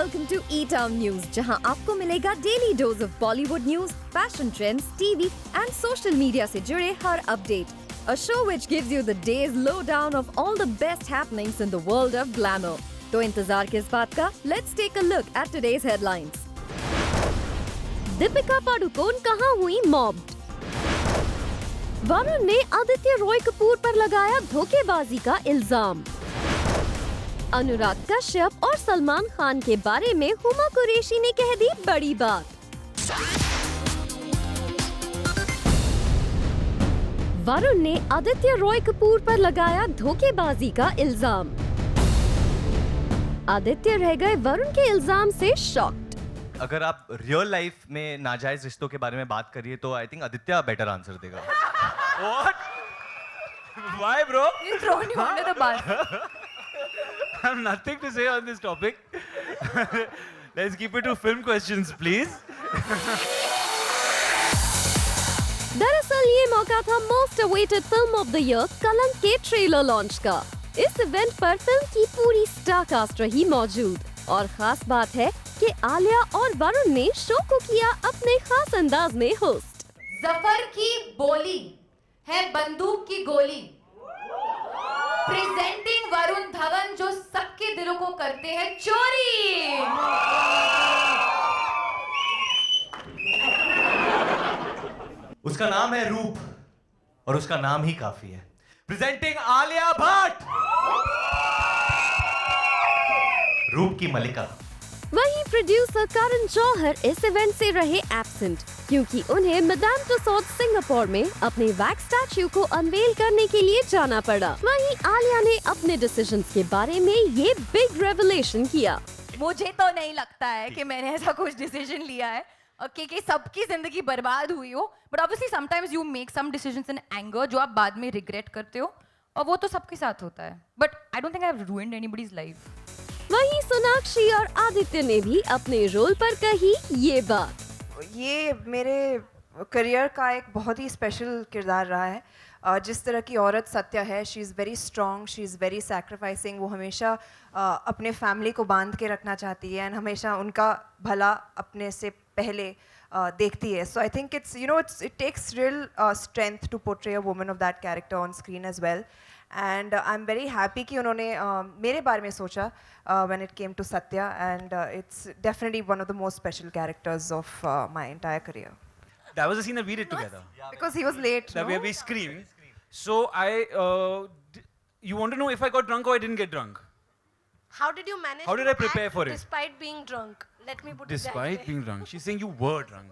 welcome to E-Town News, जहां आपको मिलेगा daily dose of Bollywood news, fashion trends, TV and social media से जुड़े हर update. A show which gives you the day's lowdown of all the best happenings in the world of glamour. तो इंतजार किस बात का? Let's take a look at today's headlines. Deepika Padukone कहां हुई mopped? Varun ने आदित्य रॉय कपूर पर लगाया धोखेबाजी का इल्जाम. अनुराग कश्यप और सलमान खान के बारे में हुमा कुरैशी ने कह दी बड़ी बात. वरुण ने आदित्य रॉय कपूर पर लगाया धोखेबाजी का इल्जाम. आदित्य रह गए वरुण के इल्जाम से शॉक्ड. अगर आप रियल लाइफ में नाजायज रिश्तों के बारे में बात करिए तो I think Aditya better answer देगा. What? Why, bro? He's throwing you under the bus. I have nothing to say on this topic. Let's keep it to film questions, please. दरअसल ये मौका था most awaited film of the year कलंक के trailer launch का. इस event पर film की पूरी स्टार कास्ट रही मौजूद और खास बात है कि आलिया और वरुण ने शो को किया अपने खास अंदाज में होस्ट. जफर की बोली है बंदूक की गोली. प्रेजेंटिंग वरुण धवन जो सबके दिलों को करते हैं चोरी. उसका नाम है रूप और उसका नाम ही काफी है. प्रेजेंटिंग आलिया भट्ट, रूप की मलिका. वहीं प्रोड्यूसर करण जौहर इस इवेंट से रहे एब्सेंट क्योंकि उन्हें मैदाम तुसाद सिंगापुर में अपने वैक्स स्टैच्यू को अनवेल करने के लिए जाना पड़ा. वहीं आलिया ने अपने डिसीजंस के बारे में ये बिग रेवलेशन किया. मुझे तो नहीं लगता है कि मैंने ऐसा कुछ डिसीजन लिया है कि सबकी जिंदगी बर्बाद हुई हो. But obviously sometimes you make some decisions in anger जो आप बाद में रिग्रेट करते हो और वो तो सबके साथ होता है. But I don't think I have ruined anybody's life. वहीं सोनाक्षी और आदित्य ने भी अपने रोल पर कही ये बात. ये मेरे करियर का एक बहुत ही स्पेशल किरदार रहा है. जिस तरह की औरत सत्या है, she is very strong, she is very sacrificing. वो हमेशा अपने फैमिली को बांध के रखना चाहती है एंड हमेशा उनका भला अपने से पहले देखती है. So I think it's it takes real strength to portray a woman of that character on screen as well. And I am very happy कि उन्होंने मेरे बारे में सोचा when it came to Satya. And it's definitely one of the most special characters of my entire career. That was the scene that we did together. Because he was late. That where we screamed. So you want to know if I got drunk or I didn't get drunk? How did you manage? How did I prepare for it? Despite being drunk. Let me put it that Despite way. being drunk. She's saying you were drunk.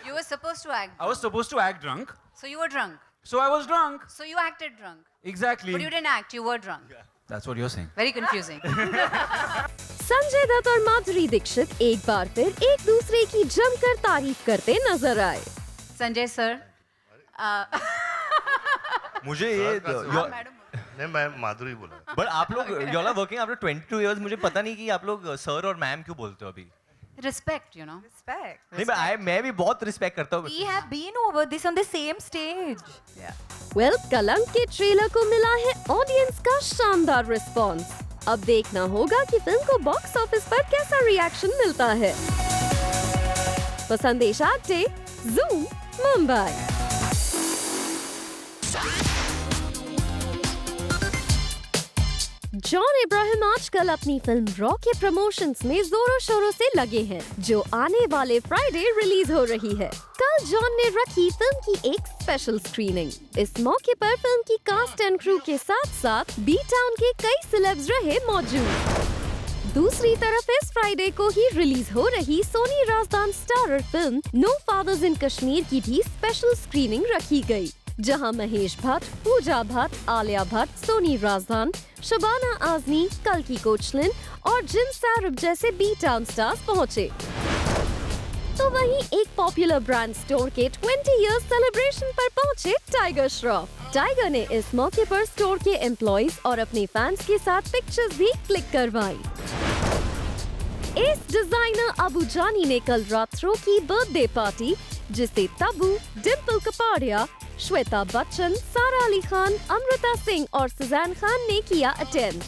You were supposed to act. I was supposed to act drunk. So you were drunk. So I was drunk. So you acted drunk. Exactly. But you didn't act. You were drunk. That's what you're saying. Very confusing. Sanjay Dutt और माधुरी दीक्षित एक बार फिर एक दूसरे की जमकर तारीफ करते नजर आए. Sanjay sir. मुझे ये नहीं, मैं माधुरी बोला. बट आप लोग you are working after 22 years. मुझे पता नहीं कि आप लोग सर और मैम क्यों बोलते हो अभी. Respect, you know. Respect. नहीं, मैं भी बहुत रिस्पेक्ट करता हूँ. We have been over this on the same stage. Well कलंक के ट्रेलर को मिला है ऑडियंस का शानदार रिस्पॉन्स. अब देखना होगा कि फिल्म को बॉक्स ऑफिस पर कैसा रिएक्शन मिलता है. For संदेश आटे, Zoom, मुंबई. जॉन इब्राहिम आजकल अपनी फिल्म रॉ के प्रमोशंस में जोरों शोरों से लगे हैं जो आने वाले फ्राइडे रिलीज हो रही है. कल जॉन ने रखी फिल्म की एक स्पेशल स्क्रीनिंग. इस मौके पर फिल्म की कास्ट एंड क्रू के साथ साथ बी टाउन के कई सेलेब्स रहे मौजूद. दूसरी तरफ इस फ्राइडे को ही रिलीज हो रही Soni Razdan starrer film no fathers in Kashmir की भी स्पेशल स्क्रीनिंग रखी गई, जहां महेश भट्ट, पूजा भट्ट, आलिया भट्ट, सोनी राजदान, शबाना आजमी, कल्की कोचलिन और जिम सैरब जैसे बी टाउन स्टार्स पहुंचे. तो वहीं एक पॉपुलर ब्रांड स्टोर के 20 इयर्स सेलिब्रेशन पर पहुंचे टाइगर श्रॉफ. टाइगर ने इस मौके पर स्टोर के एम्प्लॉइज और अपने फैंस के साथ पिक्चर्स भी क्लिक करवाई. एस डिजाइनर अबू जानी ने कल रात थ्रो की बर्थडे पार्टी जिसे तब्बू, डिम्पल कपाड़िया, श्वेता बच्चन, सारा अली खान, अमृता सिंह और सुजैन खान ने किया अटेंड.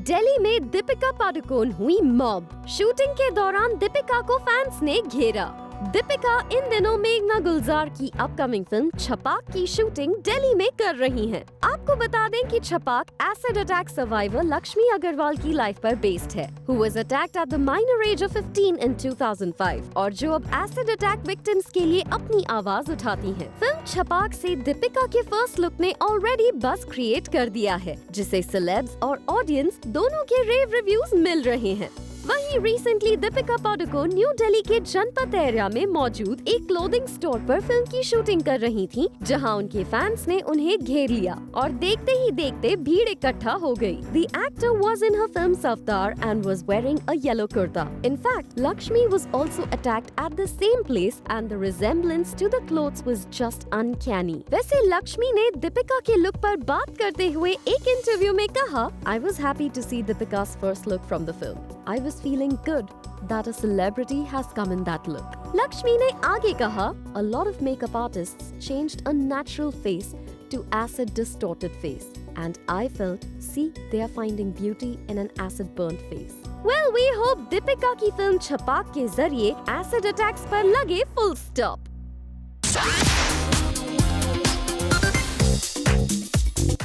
दिल्ली में दीपिका पादुकोण हुई मॉब। शूटिंग के दौरान दीपिका को फैंस ने घेरा। दीपिका इन दिनों मेघना गुलजार की अपकमिंग फिल्म छपाक की शूटिंग दिल्ली में कर रही हैं। आपको बता दें कि Chhapaak acid attack survivor Laxmi Agarwal की लाइफ पर बेस्ड है, who was attacked at the minor age of 15 in 2005 और जो अब एसिड अटैक विक्टिम्स के लिए अपनी आवाज उठाती हैं। फिल्म छपाक से दीपिका के फर्स्ट लुक ने ऑलरेडी बज़ क्रिएट कर दिया है, जिसे सेलेब्स और ऑडियंस दोनों के रेव रिव्यूज मिल रहे हैं। वहीं रिसेंटली दीपिका पादुकोण न्यू दिल्ली के जनपथ एरिया में मौजूद एक क्लोथिंग स्टोर पर फिल्म की शूटिंग कर रही थीं, जहां उनके फैंस ने उन्हें घेर लिया और देखते ही देखते भीड़ इकट्ठा हो गई। The actor was in her film Safdar and was wearing a yellow kurta. In fact, Lakshmi was also attacked at the same place and the resemblance to the clothes was just uncanny. वैसे लक्ष्मी ने दीपिका के look पर बात करते हुए एक interview में कहा, I was happy to see Deepika's first look from the film. I was feeling good that a celebrity has come in that look. Lakshmi ने आगे कहा, a lot of makeup artists changed a natural face to acid distorted face, and I felt, see, they are finding beauty in an acid burnt face. Well, we hope Deepika की film छपाक के जरिए acid attacks पर लगे full stop.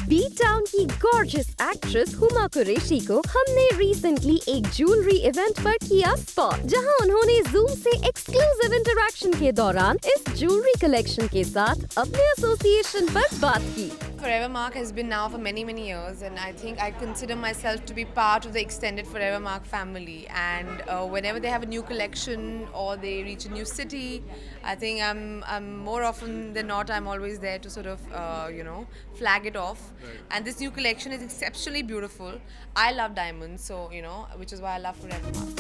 B town की gorgeous actress Huma Qureshi को हमने recently एक jewellery event पर किया स्पॉट, जहां उन्होंने जूम से एक्सक्लूसिव इंटरैक्शन के दौरान इस ज्वेलरी कलेक्शन के साथ अपने एसोसिएशन पर बात की। Forever Mark has been now for many years, and I think I consider myself to be part of the extended Forever Mark family. And whenever they have a new collection or they reach a new city, I think I'm more often than not I'm always there to sort of flag it off. Right. And this new collection is exceptionally beautiful. I love diamonds, so which is why I love Forever Mark.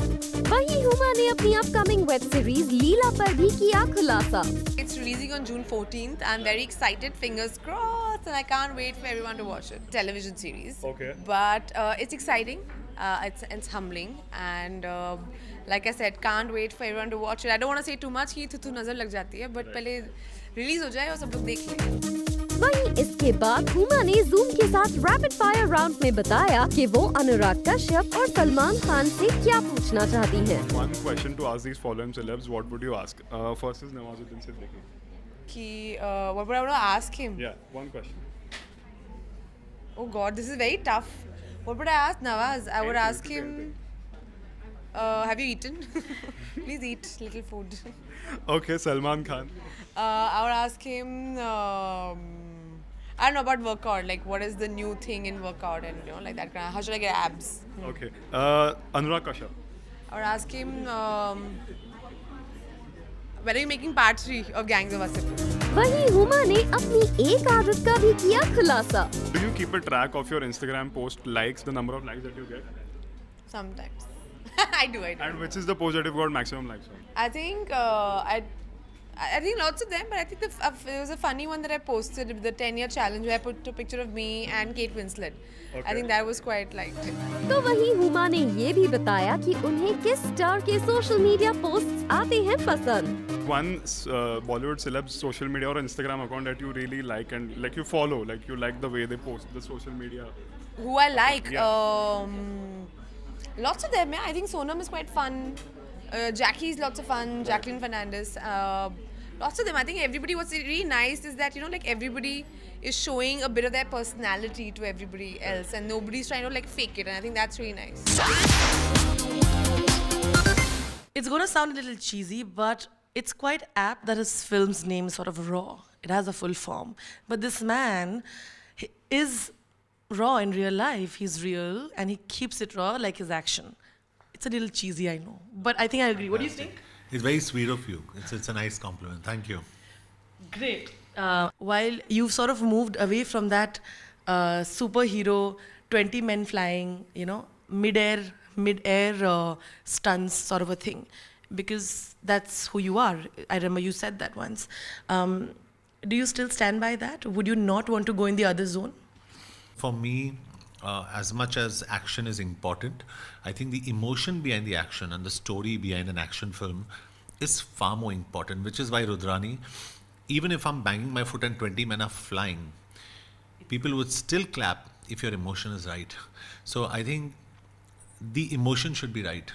वहीं हुमा ने अपनी upcoming web series लीला पर भी किया खुलासा। It's releasing on June 14th. I'm very excited, fingers crossed, and I can't wait for everyone to watch it. Television series. Okay. But it's exciting. It's humbling, and like I said, can't wait for everyone to watch it. I don't want to say too much कि थू नजर लग जाती है, but पहले release हो जाए और सब लोग देख लें। वहीं इसके बाद हुमा ने जूम के साथ रैपिड फायर राउंड में बताया कि वो अनुराग कश्यप और सलमान खान से क्या पूछना चाहती हैं। One question to ask these following celebs, what would you ask? First is Nawazuddin Siddiqui. What would I want to ask him? Yeah, one question. Oh God, this is very tough. What would I ask Nawaz? I would ask him, have you eaten? Please eat little food. Okay, Salman Khan. I would ask him, I don't know about workout, like what is the new thing in workout and like that kind of, how should I get abs? Okay. Anurag Kashyap. I would ask him, when are you making part 3 of Gangs of Wasseypur? वहीं हुमा ने अपनी एक आदत का भी किया खुलासा। Do you keep a track of your Instagram post likes, the number of likes that you get? Sometimes. I do. And which is the post that you've got maximum likes on? I think I think lots of them, but I think there was a funny one that I posted, the 10-year challenge where I put a picture of me and Kate Winslet. Okay. I think that was quite liked. तो वहीं हुमा ने ये भी बताया कि उन्हें किस star के सोशल मीडिया पोस्ट्स आते हैं पसंद। One Bollywood celeb's social media or Instagram account that you really like and like you follow, like you like the way they post the social media. Who I like? Yeah. Lots of them. Yeah, I think Sonam is quite fun. Jackie's lots of fun. Jacqueline Fernandez. Lots of them. I think everybody. What's really nice is that like everybody is showing a bit of their personality to everybody else, and nobody's trying to like fake it. And I think that's really nice. It's gonna sound a little cheesy, but it's quite apt that his film's name is sort of raw. It has a full form, but this man is raw in real life. He's real, and he keeps it raw like his action. It's a little cheesy, I know, but I think I agree. What do you think? It's very sweet of you. It's a nice compliment. Thank you. Great. While you've sort of moved away from that superhero, 20 men flying, mid-air stunts sort of a thing, because that's who you are. I remember you said that once. Do you still stand by that? Would you not want to go in the other zone? For me, as much as action is important, I think the emotion behind the action and the story behind an action film is far more important, which is why Rudrani, even if I'm banging my foot and 20 men are flying, people would still clap if your emotion is right. So I think the emotion should be right.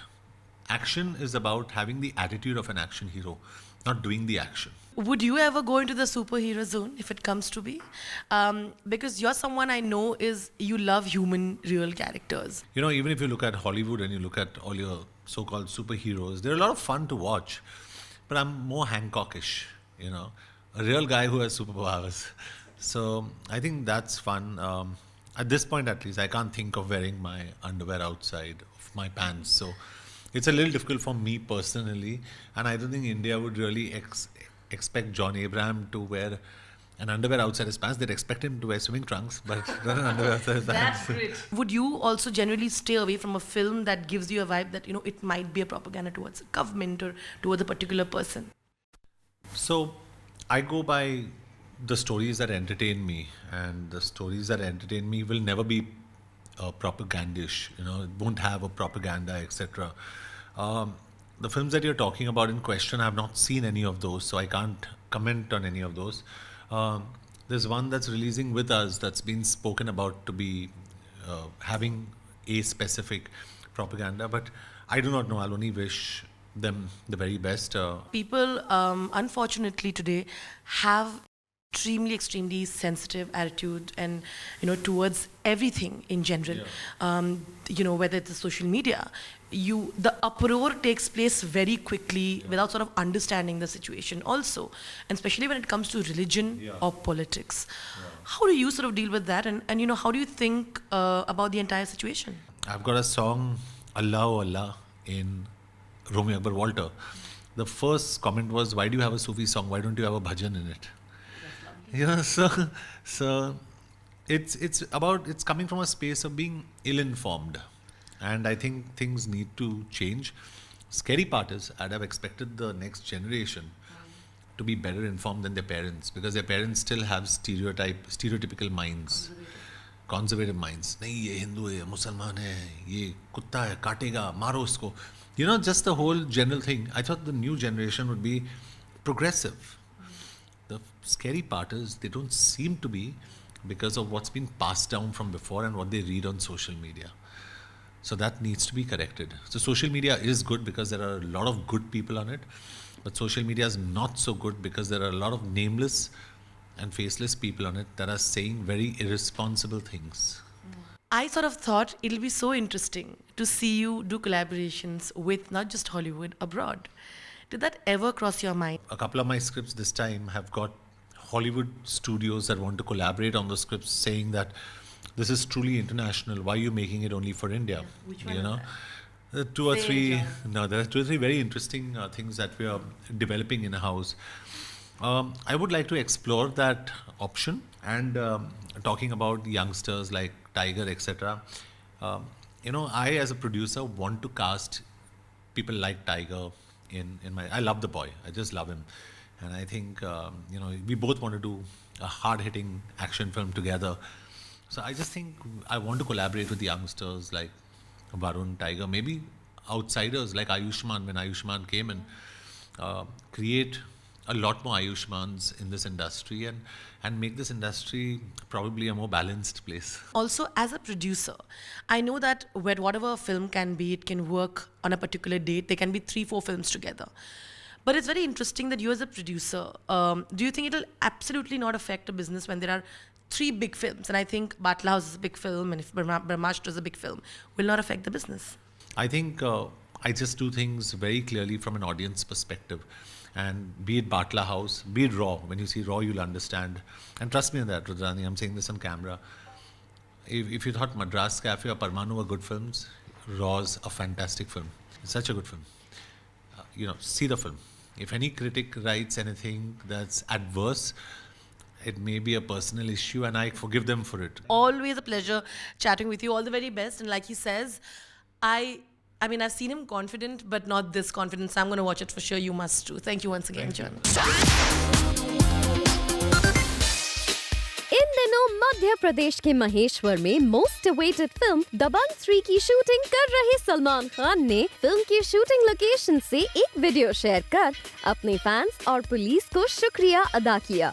Action is about having the attitude of an action hero, not doing the action. Would you ever go into the superhero zone if it comes to be? Because you're someone I know you love human, real characters. You know, even if you look at Hollywood and you look at all your so-called superheroes, they're a lot of fun to watch. But I'm more Hancockish, you know, a real guy who has superpowers. So I think that's fun. At this point, at least, I can't think of wearing my underwear outside of my pants. So it's a little difficult for me personally. And I don't think India would really expect John Abraham to wear an underwear outside his pants. They'd expect him to wear swimming trunks, but not an underwear outside his pants. That's great. Would you also generally stay away from a film that gives you a vibe that, you know, it might be a propaganda towards a government or towards a particular person? So I go by the stories that entertain me, and the stories that entertain me will never be propagandish. You know, it won't have a propaganda, etc. The films that you're talking about in question, I have not seen any of those, so I can't comment on any of those. There's one that's releasing with us that's been spoken about to be having a specific propaganda, but I do not know. I'll only wish them the very best. People, unfortunately today, have extremely sensitive attitude and, you know, towards everything in general. You know, whether it's social media, the uproar takes place very quickly without sort of understanding the situation also, and especially when it comes to religion or politics. How do you sort of deal with that, and you know, how do you think about the entire situation? I've got a song, Allah O Allah, in Romeo Akbar Walter. The first comment was, why do you have a Sufi song? Why don't you have a bhajan in it? You know, so it's coming from a space of being ill-informed, and I think things need to change. Scary part is, I'd have expected the next generation to be better informed than their parents, because their parents still have stereotypical minds, conservative minds. Nahi, ye Hindu hai, Mussalman hai, ye kutta hai, kaatega, maro usko. You know, just the whole general thing. I thought the new generation would be progressive. The scary part is they don't seem to be, because of what's been passed down from before and what they read on social media. So that needs to be corrected. So social media is good because there are a lot of good people on it, but social media is not so good because there are a lot of nameless and faceless people on it that are saying very irresponsible things. I sort of thought it'll be so interesting to see you do collaborations with not just Hollywood, abroad. Did that ever cross your mind? A couple of my scripts this time have got Hollywood studios that want to collaborate on the scripts, saying that this is truly international. Why are you making it only for India? Yeah. Which one? You know, there are two or three very interesting things that we are developing in house. I would like to explore that option, and talking about youngsters like Tiger, etc. You know, I as a producer want to cast people like Tiger in my. I love the boy. I just love him, and I think you know, we both want to do a hard-hitting action film together. So I just think I want to collaborate with youngsters like Varun, Tiger, maybe outsiders like Ayushmann when Ayushmann came, and create a lot more Ayushmans in this industry, and make this industry probably a more balanced place. Also, as a producer, I know that whatever film can be, it can work on a particular date. There can be 3-4 films together. But it's very interesting that you as a producer, do you think it'll absolutely not affect a business when there are 3 big films? And I think Batla House is a big film, and if Brahmashtra is a big film, will not affect the business. I think I just do things very clearly from an audience perspective. And be it Batla House, be it Raw. When you see Raw, you'll understand. And trust me on that, Rudrani, I'm saying this on camera. If you thought Madras Cafe or Parmanu were good films, Raw's a fantastic film. It's such a good film. You know, see the film. If any critic writes anything that's adverse, it may be a personal issue, and I forgive them for it. Always a pleasure chatting with you. All the very best. And like he says, I mean, I've seen him confident, but not this confident. So I'm going to watch it for sure. You must too. Thank you once again, John. इन दिनों मध्य प्रदेश के महेश्वर में most awaited film दबंग 3 की shooting कर रहे सलमान खान ने film की shooting location से एक वीडियो शेयर कर अपने फैंस और पुलिस को शुक्रिया अदा किया।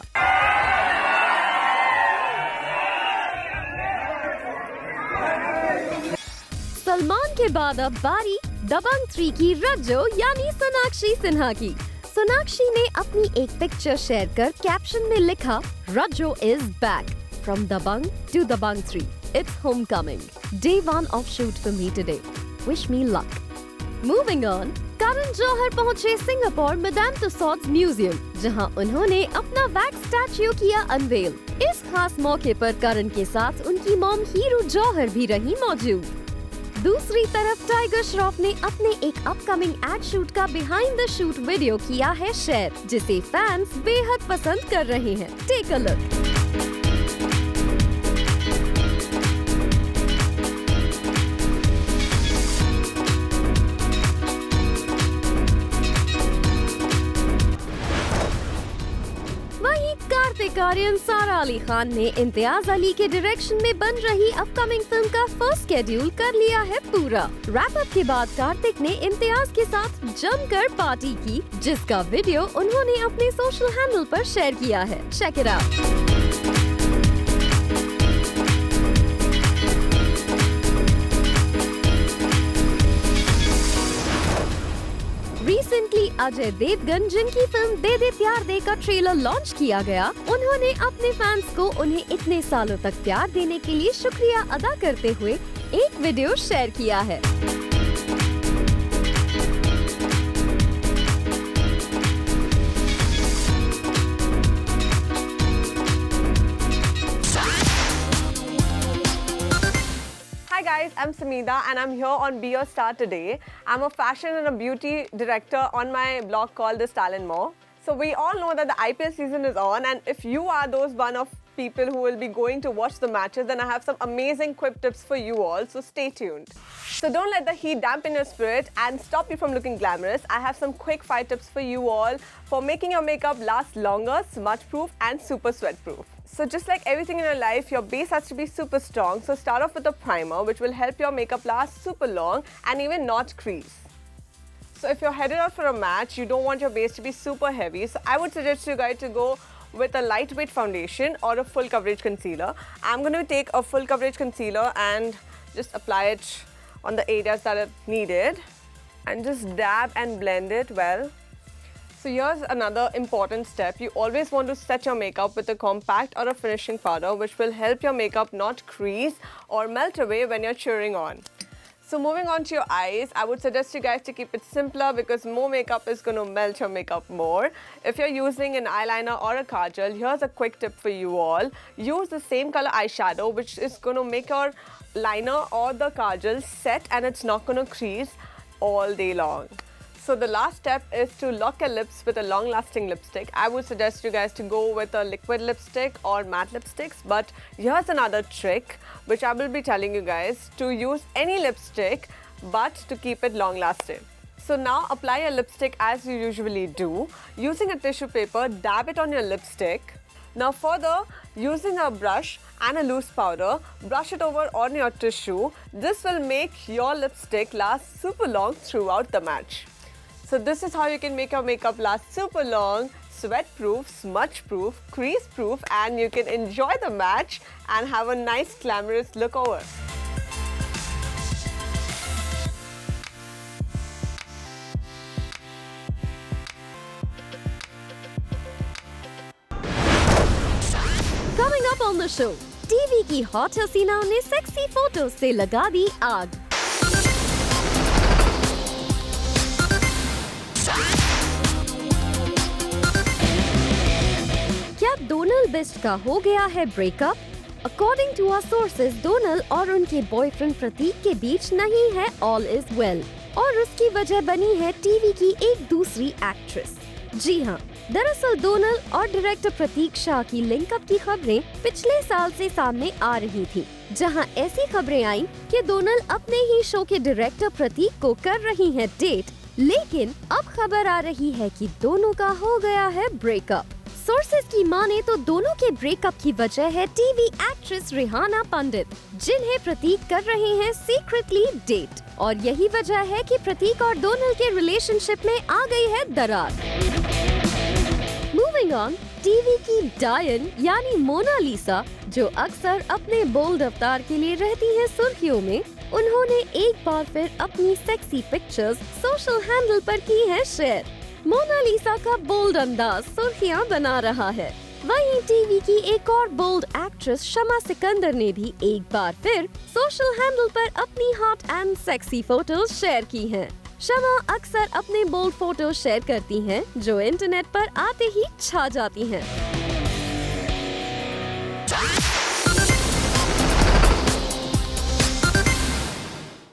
सलमान के बाद अब बारी दबंग 3 की रज्जो यानी सोनाक्षी सिन्हा की। सोनाक्षी ने अपनी एक पिक्चर शेयर कर कैप्शन में लिखा, Rajjo is back from Dabangg to Dabangg 3. It's homecoming. Day 1 of shoot for me today. Wish me luck. Moving on, Karan Johar पहुंचे सिंगापुर मैदाम तुसाड्स म्यूजियम, जहां उन्होंने अपना वैक्स स्टैच्यू किया अनवेल। इस खास मौके पर करण के साथ उनकी मॉम हीरू जौहर भी रही मौजूद। दूसरी तरफ टाइगर श्रॉफ ने अपने एक अपकमिंग एड शूट का बिहाइंड द शूट वीडियो किया है शेयर, जिसे फैंस बेहद पसंद कर रहे हैं। Take a look. Kartik Aaryan Sara Ali Khan ने इम्तियाज अली के डायरेक्शन में बन रही अपकमिंग फिल्म का फर्स्ट शेड्यूल कर लिया है पूरा। रैप अप के बाद कार्तिक ने इम्तियाज के साथ जमकर पार्टी की, जिसका वीडियो उन्होंने अपने सोशल हैंडल पर शेयर किया है। Check it out. Recently Ajay Devgn, जिनकी फिल्म दे दे प्यार दे का ट्रेलर लॉन्च किया गया, उन्होंने अपने फैंस को उन्हें इतने सालों तक प्यार देने के लिए शुक्रिया अदा करते हुए एक वीडियो शेयर किया है। Hi guys, I'm Samida and I'm here on Be Your Star today. I'm a fashion and a beauty director on my blog called The Style and More. So we all know that the IPL season is on, and if you are those one of people who will be going to watch the matches, then I have some amazing quick tips for you all, so stay tuned. So don't let the heat dampen your spirit and stop you from looking glamorous. I have some quick 5 tips for you all for making your makeup last longer, smudge proof and super sweat proof. So just like everything in your life, your base has to be super strong. So start off with a primer, which will help your makeup last super long and even not crease. So if you're headed out for a match, you don't want your base to be super heavy. So I would suggest you guys to go with a lightweight foundation or a full coverage concealer. I'm going to take a full coverage concealer and just apply it on the areas that are needed and just dab and blend it well. So here's another important step. You always want to set your makeup with a compact or a finishing powder, which will help your makeup not crease or melt away when you're cheering on. So moving on to your eyes, I would suggest you guys to keep it simpler because more makeup is going to melt your makeup more. If you're using an eyeliner or a kajal, here's a quick tip for you all. Use the same color eyeshadow, which is going to make your liner or the kajal set and it's not going to crease all day long. So the last step is to lock your lips with a long-lasting lipstick. I would suggest you guys to go with a liquid lipstick or matte lipsticks. But here's another trick, which I will be telling you guys, to use any lipstick, but to keep it long-lasting. So now apply your lipstick as you usually do. Using a tissue paper, dab it on your lipstick. Now further, using a brush and a loose powder, brush it over on your tissue. This will make your lipstick last super long throughout the match. So this is how you can make your makeup last super long, sweat-proof, smudge-proof, crease-proof, and you can enjoy the match and have a nice glamorous look over. Coming up on the show, TV की hot हसीनाओं ने sexy photo से लगा दी आग। क्या Donald best का हो गया है breakup? According to our sources, Donald और उनके बॉयफ्रेंड प्रतीक के बीच नहीं है ऑल इज वेल, और उसकी वजह बनी है टीवी की एक दूसरी एक्ट्रेस। जी हाँ, दरअसल डोनाल्ड और डायरेक्टर प्रतीक शाह की लिंकअप की खबरें पिछले साल से सामने आ रही थी, जहां ऐसी खबरें आई कि डोनाल्ड अपने ही शो के डायरेक्टर प्रतीक को कर रही हैं डेट, लेकिन अब खबर आ रही है कि दोनों का हो गया है ब्रेकअप। सोर्सेज की माने तो दोनों के ब्रेकअप की वजह है टीवी एक्ट्रेस रिहाना पंडित, जिन्हें प्रतीक कर रहे हैं सीक्रेटली डेट, और यही वजह है कि प्रतीक और डोनाल्ड के रिलेशनशिप में आ गई है दरार। मूविंग ऑन, टीवी की डायन यानी मोनालिसा, जो अक्सर अपने बोल्ड अवतार के लिए रहती है सुर्खियों में, उन्होंने एक बार फिर अपनी सेक्सी पिक्चर्स सोशल हैंडल पर की है शेयर। मोनालिसा का बोल्ड अंदाज सुर्खियां बना रहा है। वहीं टीवी की एक और बोल्ड एक्ट्रेस शमा सिकंदर ने भी एक बार फिर सोशल हैंडल पर अपनी hot and sexy photos share की हैं। शमा अक्सर अपने बोल्ड फोटोज शेयर करती हैं, जो इंटरनेट पर आते ही छा जाती हैं।